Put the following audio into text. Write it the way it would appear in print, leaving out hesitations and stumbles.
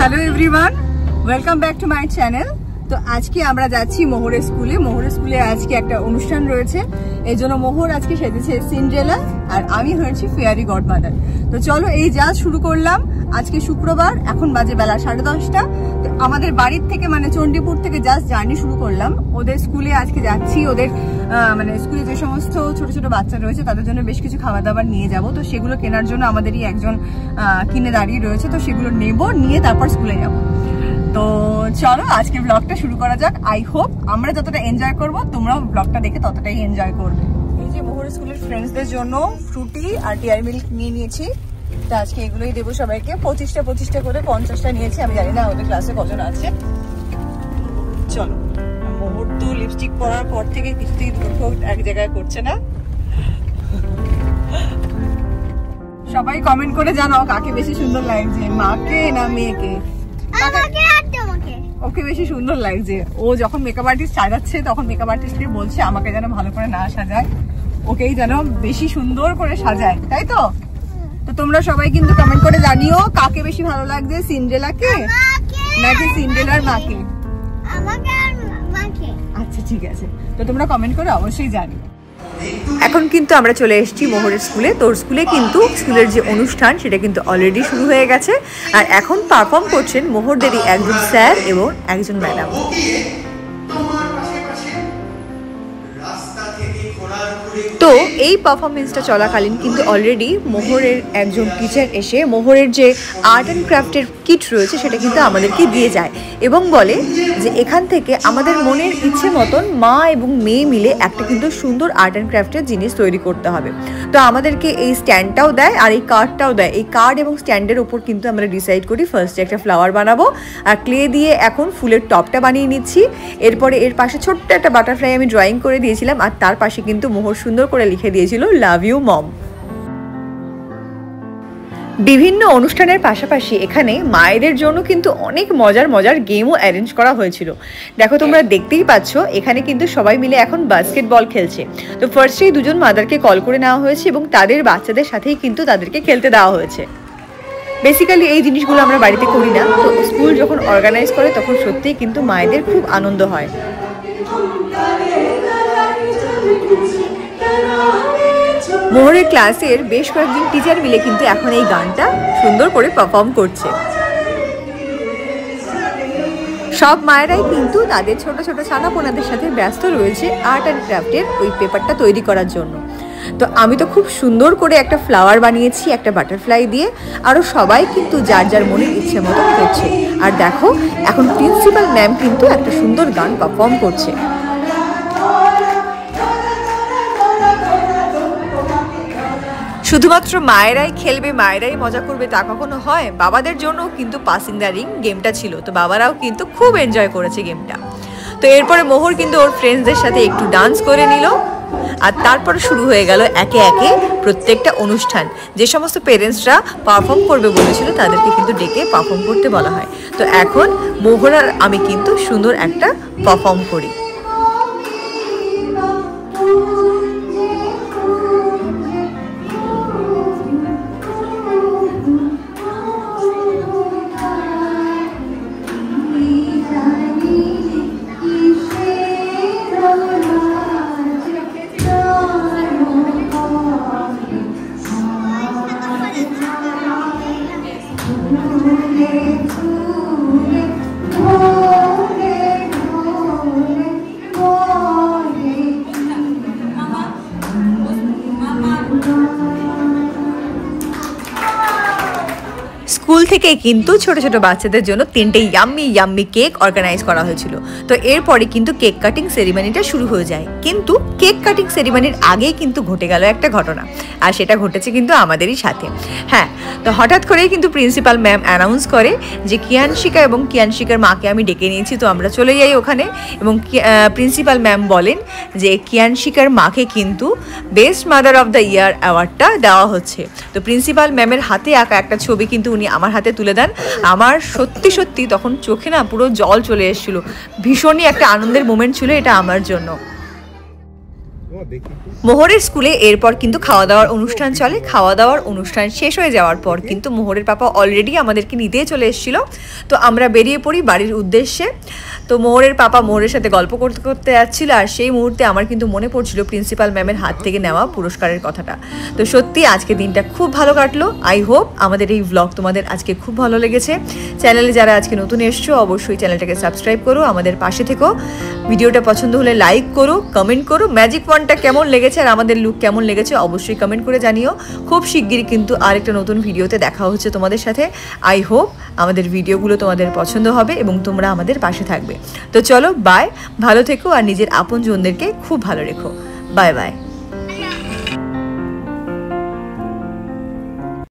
Hello everyone, welcome back to my channel. তো আজকে আমরা যাচ্ছি মোহরের স্কুলে। মোহরের স্কুলে আজকে একটা অনুষ্ঠান রয়েছে, এই জন্য মোহর আজকে সেজেছে সিন্ড্রেলা আর আমি হয়েছি ফেয়ারি গডমাদার। তো চলো এই যা শুরু করলাম। আজকে শুক্রবার, এখন বাজে বেলা 10:30। তো আমাদের বাড়ির থেকে মানে চণ্ডীপুর থেকে জাস্ট জার্নি শুরু করলাম। ওদের স্কুলে আজকে যাচ্ছি। ওদের মানে স্কুলে যে সমস্ত ছোট ছোট বাচ্চা রয়েছে তাদের জন্য বেশ কিছু খাবার দাবার নিয়ে যাব। তো সেগুলো কেনার জন্য আমাদেরই একজন কিনে দাঁড়িয়ে রয়েছে। তো সেগুলো নিয়ে তারপর স্কুলে যাব। তো চলো আজকে ব্লগটা শুরু করা যাক। আই হোপ আমরা যতটা এনজয় করব তোমরাও ব্লগটা দেখে ততটাই এনজয় করবে। এই যে মোহর স্কুলের ফ্রেন্ডসদের জন্য ফ্রুটি আর ডেয়ারি মিল্ক নিয়ে নিয়েছি। তো আজকে এগুলোই দেবো সবাইকে। 25টা করে 50টা নিয়েছি। আমি জানি না ওদের ক্লাসে কজন আছে। চলো, মোহর তো লিপস্টিক পরার পর থেকে কিছুতেই দুটো এক জায়গায় করছে না। সবাই কমেন্ট করে জানাও কাকে বেশি সুন্দর লাগছে, মাকে না মেয়েকে? ওকে বেশি সুন্দর লাগছে। ও যখন মেকআপ আর্টিস্ট সাজাচ্ছে তখন মেকআপ আর্টিস্টকে বলছে আমাকে যেন ভালো করে না সাজায়, ওকেই যেন বেশি সুন্দর করে সাজায়, তাই তো? তো তোমরা সবাই কিন্তু কমেন্ট করে জানিও কাকে বেশি ভালো লাগছে, সিন্ড্রেলাকে নাকি সিন্ড্রেলার মাকে? আচ্ছা ঠিক আছে, তো তোমরা কমেন্ট করে অবশ্যই জানিও। এখন কিন্তু আমরা চলে এসেছি মোহরের স্কুলে। তোর স্কুলে কিন্তু স্কুলের যে অনুষ্ঠান সেটা কিন্তু অলরেডি শুরু হয়ে গেছে। আর এখন পারফর্ম করছেন মোহরদেরই একজন স্যার এবং একজন ম্যাডাম। তো এই পারফরমেন্সটা চলাকালীন কিন্তু অলরেডি মোহরের একজন টিচার এসে মোহরের যে আর্ট অ্যান্ড ক্রাফটের কিট রয়েছে সেটা কিন্তু আমাদেরকে দিয়ে যায় এবং বলে যে এখান থেকে আমাদের মনের ইচ্ছে মতন মা এবং মেয়ে মিলে একটা কিন্তু সুন্দর আর্ট অ্যান্ড ক্রাফটের জিনিস তৈরি করতে হবে। তো আমাদেরকে এই স্ট্যান্ডটাও দেয় আর এই কার্ডটাও দেয়। এই কার্ড এবং স্ট্যান্ডের ওপর কিন্তু আমরা ডিসাইড করি ফার্স্টে একটা ফ্লাওয়ার বানাবো, আর ক্লে দিয়ে এখন ফুলের টপটা বানিয়ে নিচ্ছি। এরপরে এর পাশে ছোট্ট একটা বাটারফ্লাই আমি ড্রয়িং করে দিয়েছিলাম, আর তার পাশে কিন্তু মোহর সুন্দর করে লিখে দিয়েছিল লাভ ইউ মম। বিভিন্ন অনুষ্ঠানের পাশাপাশি এখানে মায়েদের জন্য কিন্তু অনেক মজার গেমও অ্যারেঞ্জ করা হয়েছিল। দেখো তোমরা দেখতেই পাচ্ছ এখানে কিন্তু সবাই মিলে এখন বাস্কেটবল খেলছে। তো ফার্স্টেই দুজন মাদারকে কল করে নেওয়া হয়েছে এবং তাদের বাচ্চাদের সাথেই কিন্তু তাদেরকে খেলতে দেওয়া হয়েছে। বেসিক্যালি এই জিনিসগুলো আমরা বাড়িতে করি না, তো স্কুল যখন অর্গানাইজ করে তখন সত্যিই কিন্তু মায়েদের খুব আনন্দ হয়। মোহরের ক্লাসের বেশ কয়েকজন টিচার মিলে কিন্তু এখন এই গানটা সুন্দর করে পারফর্ম করছে। সব মায়েরাই কিন্তু তাদের ছোট ছোট ছানাপোনাদের সাথে ব্যস্ত রয়েছে আর্ট অ্যান্ড ক্রাফটের ওই পেপারটা তৈরি করার জন্য। তো আমি তো খুব সুন্দর করে একটা ফ্লাওয়ার বানিয়েছি একটা বাটারফ্লাই দিয়ে, আরও সবাই কিন্তু যার যার মনের ইচ্ছে মতো করছে। আর দেখো এখন প্রিন্সিপাল ম্যাম কিন্তু একটা সুন্দর গান পারফর্ম করছে। শুধুমাত্র মায়েরাই খেলবে, মায়েরাই মজা করবে তা কখনো হয়? বাবাদের জন্য কিন্তু পাসিং দ্য রিং গেমটা ছিল, তো বাবারাও কিন্তু খুব এনজয় করেছে গেমটা। তো এরপরে মোহর কিন্তু ওর ফ্রেন্ডসদের সাথে একটু ডান্স করে নিল, আর তারপরে শুরু হয়ে গেল একে একে প্রত্যেকটা অনুষ্ঠান। যে সমস্ত পেরেন্টসরা পারফর্ম করবে বলেছিল তাদেরকে কিন্তু ডেকে পারফর্ম করতে বলা হয়। তো এখন মোহর আর আমি কিন্তু সুন্দর একটা পারফর্ম করি। স্কুল থেকে কিন্তু ছোট ছোট বাচ্চাদের জন্য 3টে ইয়াম্মি কেক অর্গানাইজ করা হয়েছিল। তো এরপরে কিন্তু কেক কাটিং সেরিমনিটা শুরু হয়ে যায়। কিন্তু কেক কাটিং সেরিমনির আগেই কিন্তু ঘটে গেল একটা ঘটনা, আর সেটা ঘটেছে কিন্তু আমাদেরই সাথে। হ্যাঁ, তো হঠাৎ করেই কিন্তু প্রিন্সিপাল ম্যাম অ্যানাউন্স করে যে কিয়ানশিকা এবং কিয়ানশিকার মাকে আমি ডেকে নিয়েছি। তো আমরা চলে যাই ওখানে এবং প্রিন্সিপাল ম্যাম বলেন যে কিয়ানশিকার মাকে কিন্তু best mother of the year অ্যাওয়ার্ডটা দেওয়া হচ্ছে। তো প্রিন্সিপাল ম্যামের হাতে আঁকা একটা ছবি কিন্তু উনি আমার হাতে তুলে দেন। আমার সত্যি তখন চোখে না পুরো জল চলে এসেছিল। ভীষণই একটা আনন্দের মোমেন্ট ছিল এটা আমার জন্য। মোহরের স্কুলে এরপর কিন্তু খাওয়া দাওয়ার অনুষ্ঠান চলে। খাওয়া দাওয়ার অনুষ্ঠান শেষ হয়ে যাওয়ার পর কিন্তু মোহরের পাপা অলরেডি আমাদেরকে নিতে চলে এসেছিল। তো আমরা বেরিয়ে পড়ি বাড়ির উদ্দেশ্যে। তো মোহরের পাপা মোহরের সাথে গল্প করতে করতে যাচ্ছিল, আর সেই মুহূর্তে আমার কিন্তু মনে পড়ছিল প্রিন্সিপাল ম্যামের হাত থেকে নেওয়া পুরস্কারের কথাটা। তো সত্যি আজকে দিনটা খুব ভালো কাটলো। আই হোপ আমাদের এই ব্লগ তোমাদের আজকে খুব ভালো লেগেছে। চ্যানেলে যারা আজকে নতুন এসছো অবশ্যই চ্যানেলটাকে সাবস্ক্রাইব করো, আমাদের পাশে থেকো। ভিডিওটা পছন্দ হলে লাইক করো, কমেন্ট করো। ম্যাজিক ওয়ানটা কেমন লেগেছে আর আমাদের লুক কেমন লেগেছে অবশ্যই কমেন্ট করে জানিও। খুব শিগগিরই কিন্তু আরেকটা নতুন ভিডিওতে দেখা হচ্ছে তোমাদের সাথে। আই হোপ আমাদের ভিডিওগুলো তোমাদের পছন্দ হবে এবং তোমরা আমাদের পাশে থাকবে। তো চলো বাই, ভালো থেকো আর নিজের আপনজনদেরকে খুব ভালো রেখো। Bye bye.